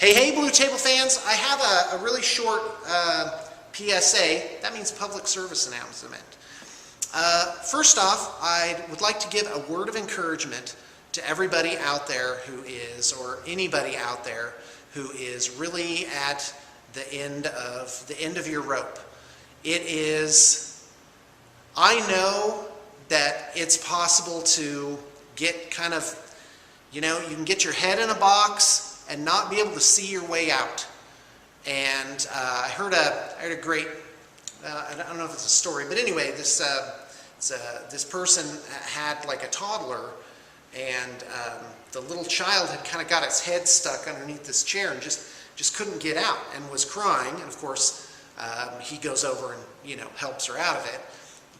Hey, Blue Table fans, I have a really short PSA. That means public service announcement. First off, I would like to give a word of encouragement to everybody out there who is, or anybody out there who is really at the end of your rope. It is, I know that it's possible to get kind of, you can get your head in a box and not be able to see your way out. And I heard a great, I don't know if it's a story, but anyway, this person had like a toddler, and the little child had kind of got its head stuck underneath this chair and just couldn't get out and was crying. And of course, he goes over and helps her out of it.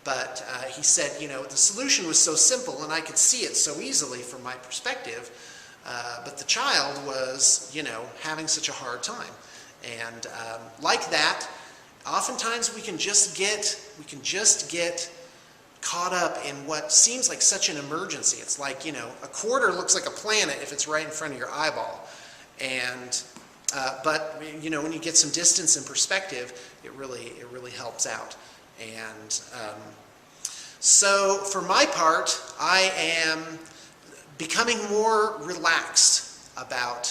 But he said, the solution was so simple, and I could see it so easily from my perspective. But the child was, having such a hard time. And like that, oftentimes we can just get caught up in what seems like such an emergency. It's like, a quarter looks like a planet if it's right in front of your eyeball. And but when you get some distance and perspective, it really helps out. And so for my part, I am becoming more relaxed about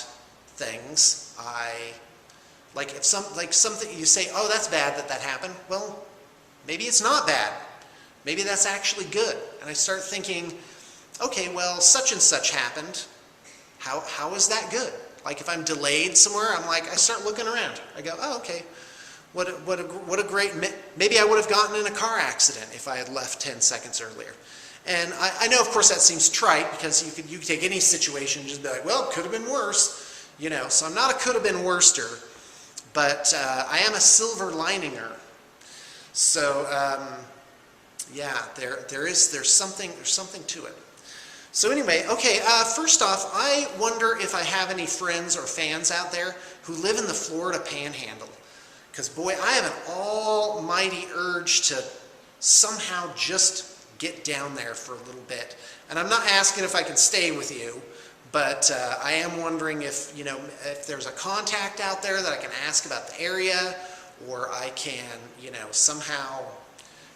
things. If something you say, oh, that's bad that happened. Well, maybe it's not bad. Maybe that's actually good. And I start thinking, okay, well, such and such happened. How is that good? Like if I'm delayed somewhere, I start looking around. I go, oh, okay. What a great, maybe I would have gotten in a car accident if I had left 10 seconds earlier. And I know, of course, that seems trite, because you could take any situation and just be like, well, it could have been worse, So I'm not a could have been worster, but I am a silver lininger. So yeah, there's something to it. So anyway, okay. First off, I wonder if I have any friends or fans out there who live in the Florida Panhandle, because boy, I have an almighty urge to somehow just get down there for a little bit. And I'm not asking if I can stay with you, but I am wondering if there's a contact out there that I can ask about the area, or I can somehow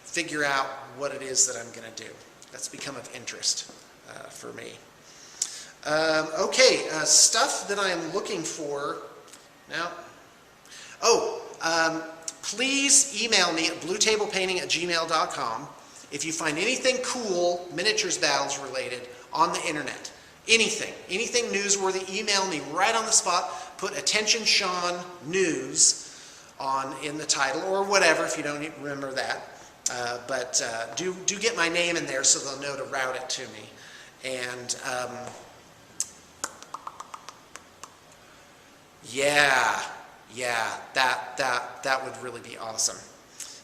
figure out what it is that I'm going to do. That's become of interest for me. Okay, stuff that I am looking for now. Please email me at bluetablepainting@gmail.com if you find anything cool, miniatures battles related, on the internet. Anything newsworthy, email me right on the spot. Put "Attention Sean News" in the title, or whatever, if you don't remember that. But do get my name in there so they'll know to route it to me. And yeah, that would really be awesome.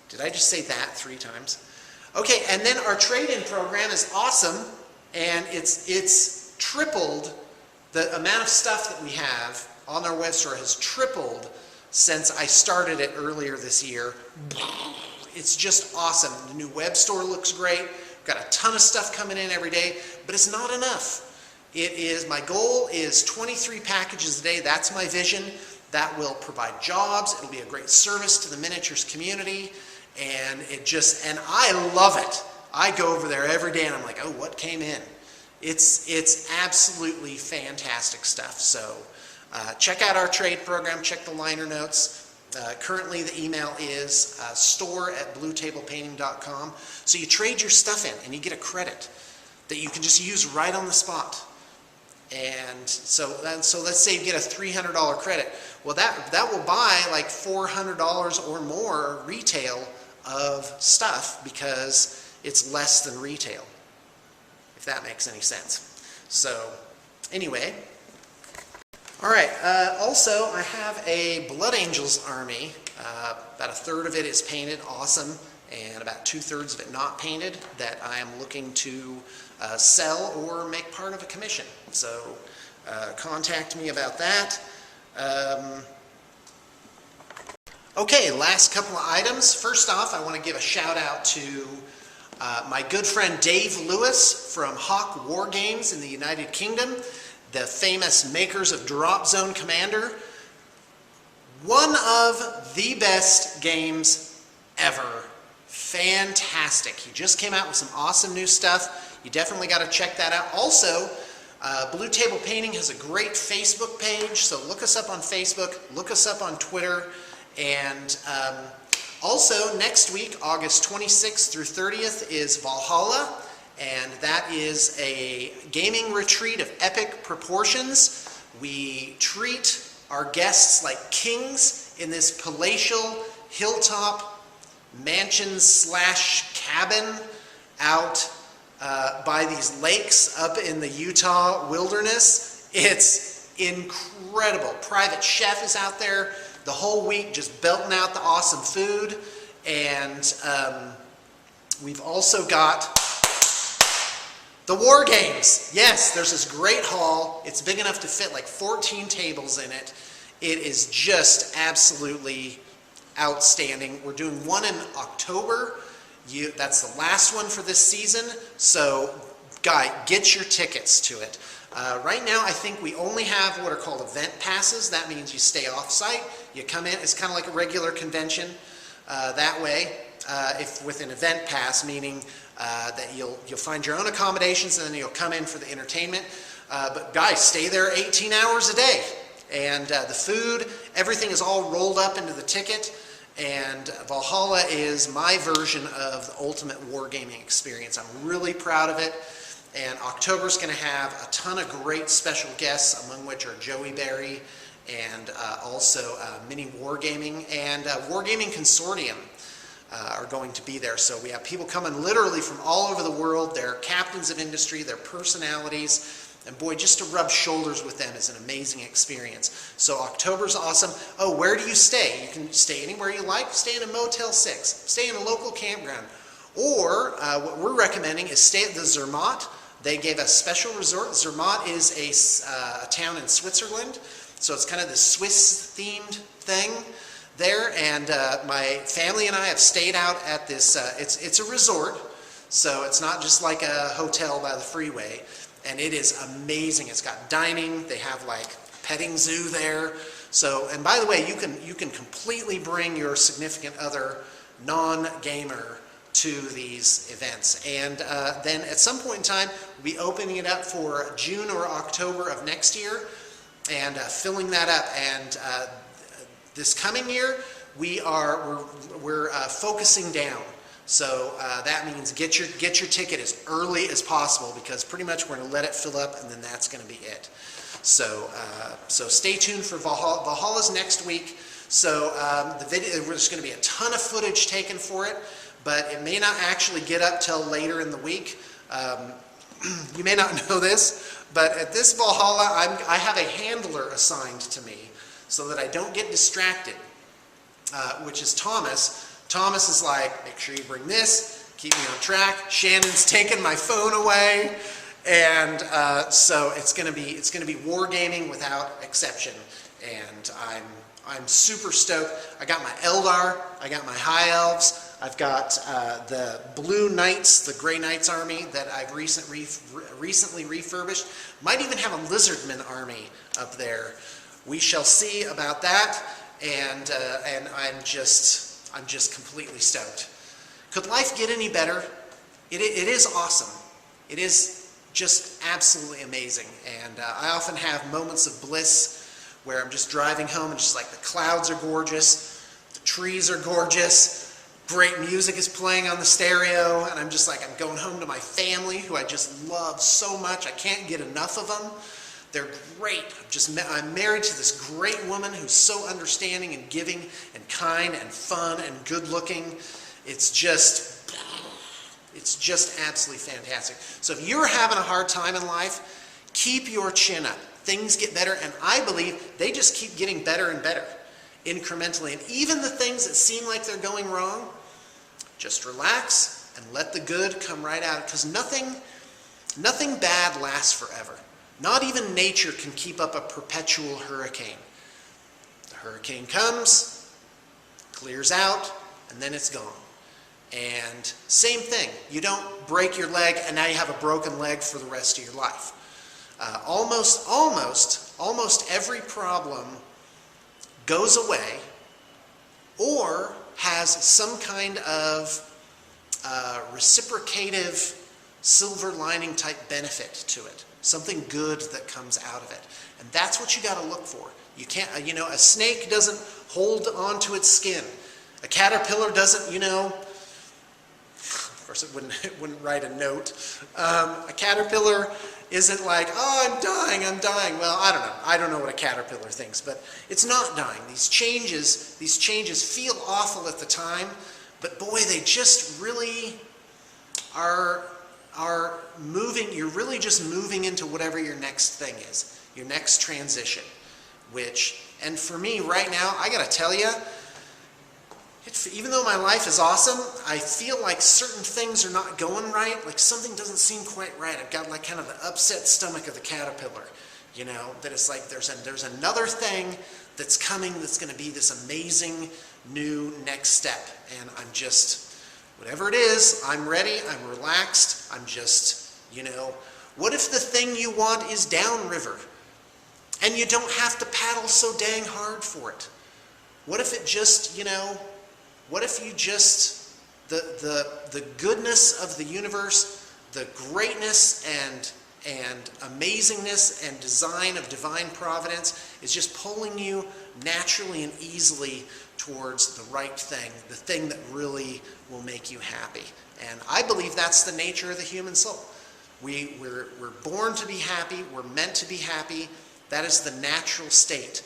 Did I just say that 3 times? Okay, and then our trade-in program is awesome, and it's tripled. The amount of stuff that we have on our web store has tripled since I started it earlier this year. It's just awesome. The new web store looks great. We've got a ton of stuff coming in every day, but it's not enough. My goal is 23 packages a day. That's my vision. That will provide jobs. It'll be a great service to the miniatures community. And I love it. I go over there every day and I'm like, oh, what came in? It's absolutely fantastic stuff. So check out our trade program, check the liner notes. Currently the email is store@bluetablepainting.com. So you trade your stuff in and you get a credit that you can just use right on the spot. And so let's say you get a $300 credit. Well, that will buy like $400 or more retail of stuff, because it's less than retail, if that makes any sense. So anyway, all right. Also, I have a Blood Angels army. About 1/3 of it is painted, awesome, and about 2/3 of it not painted, that I am looking to sell or make part of a commission. So contact me about that. Okay, last couple of items. First off, I want to give a shout out to my good friend Dave Lewis from Hawk War Games in the United Kingdom, the famous makers of Drop Zone Commander. One of the best games ever. Fantastic. He just came out with some awesome new stuff. You definitely got to check that out. Also, Blue Table Painting has a great Facebook page, so look us up on Facebook, look us up on Twitter, and also next week, August 26th through 30th, is Valhalla, and that is a gaming retreat of epic proportions. We treat our guests like kings in this palatial hilltop mansion slash cabin out by these lakes up in the Utah wilderness. It's incredible. Private chef is out there the whole week just belting out the awesome food. And we've also got the War Games. Yes, there's this great hall. It's big enough to fit like 14 tables in it. It is just absolutely outstanding. We're doing one in October. That's the last one for this season. So, guy, get your tickets to it. Right now, I think we only have what are called event passes. That means you stay off-site. You come in. It's kind of like a regular convention that way. If with an event pass, meaning that you'll find your own accommodations and then you'll come in for the entertainment. But guys, stay there 18 hours a day. And the food, everything is all rolled up into the ticket. And Valhalla is my version of the ultimate wargaming experience. I'm really proud of it. And October's going to have a ton of great special guests, among which are Joey Berry and also Mini Wargaming and Wargaming Consortium are going to be there. So we have people coming literally from all over the world. They're captains of industry, they're personalities. And boy, just to rub shoulders with them is an amazing experience. So October's awesome. Oh, where do you stay? You can stay anywhere you like. Stay in a Motel 6. Stay in a local campground. Or what we're recommending is stay at the Zermatt. They gave us special resort. Zermatt is a town in Switzerland. So it's kind of the Swiss-themed thing there. And my family and I have stayed out at this. It's a resort. So it's not just like a hotel by the freeway. And it is amazing. It's got dining. They have like petting zoo there. So, and by the way, you can completely bring your significant other, non-gamer, to these events. And then at some point in time, we'll be opening it up for June or October of next year, and filling that up. And this coming year, we're focusing down. So that means get your ticket as early as possible, because pretty much we're going to let it fill up and then that's going to be it. So so stay tuned for Valhalla. Valhalla's next week. So the video, there's going to be a ton of footage taken for it, but it may not actually get up till later in the week. You may not know this, but at this Valhalla, I have a handler assigned to me so that I don't get distracted, which is Thomas. Thomas is like, make sure you bring this, keep me on track. Shannon's taking my phone away, and so it's going to be wargaming without exception. And I'm super stoked. I got my Eldar, I got my High Elves, I've got the Blue Knights, the Grey Knights army that I've recently refurbished. Might even have a Lizardman army up there. We shall see about that, and I'm just completely stoked. Could life get any better? It is awesome. It is just absolutely amazing. And I often have moments of bliss where I'm just driving home and just like the clouds are gorgeous, the trees are gorgeous, great music is playing on the stereo, and I'm just like, I'm going home to my family who I just love so much. I can't get enough of them. They're great. I'm married to this great woman who's so understanding and giving and kind and fun and good looking. It's just absolutely fantastic. So if you're having a hard time in life, keep your chin up. Things get better, and I believe they just keep getting better and better, incrementally. And even the things that seem like they're going wrong, just relax and let the good come right out, because nothing bad lasts forever. Not even nature can keep up a perpetual hurricane. The hurricane comes, clears out, and then it's gone. And same thing, you don't break your leg and now you have a broken leg for the rest of your life. Almost every problem goes away or has some kind of reciprocative silver lining type benefit to it. Something good that comes out of it. And that's what you got to look for. You can't, a snake doesn't hold onto its skin. A caterpillar doesn't, of course it wouldn't write a note. A caterpillar isn't like, oh, I'm dying. Well, I don't know. I don't know what a caterpillar thinks, but it's not dying. These changes feel awful at the time, but boy, they just really are moving. You're really just moving into whatever your next thing is, your next transition, and for me right now, I gotta tell you, even though my life is awesome, I feel like certain things are not going right, like something doesn't seem quite right. I've got like kind of the upset stomach of the caterpillar, that it's like there's another thing that's coming that's going to be this amazing new next step, and I'm just, whatever it is, I'm ready, I'm relaxed, I'm just, what if the thing you want is downriver, and you don't have to paddle so dang hard for it? What if it just, what if you just, the goodness of the universe, the greatness and amazingness and design of divine providence is just pulling you naturally and easily towards the right thing, the thing that really will make you happy. And I believe that's the nature of the human soul. We're born to be happy, we're meant to be happy. That is the natural state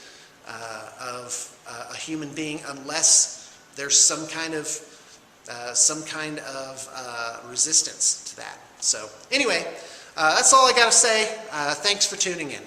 of a human being, unless there's some kind of resistance to that. So anyway, that's all I got to say. Thanks for tuning in.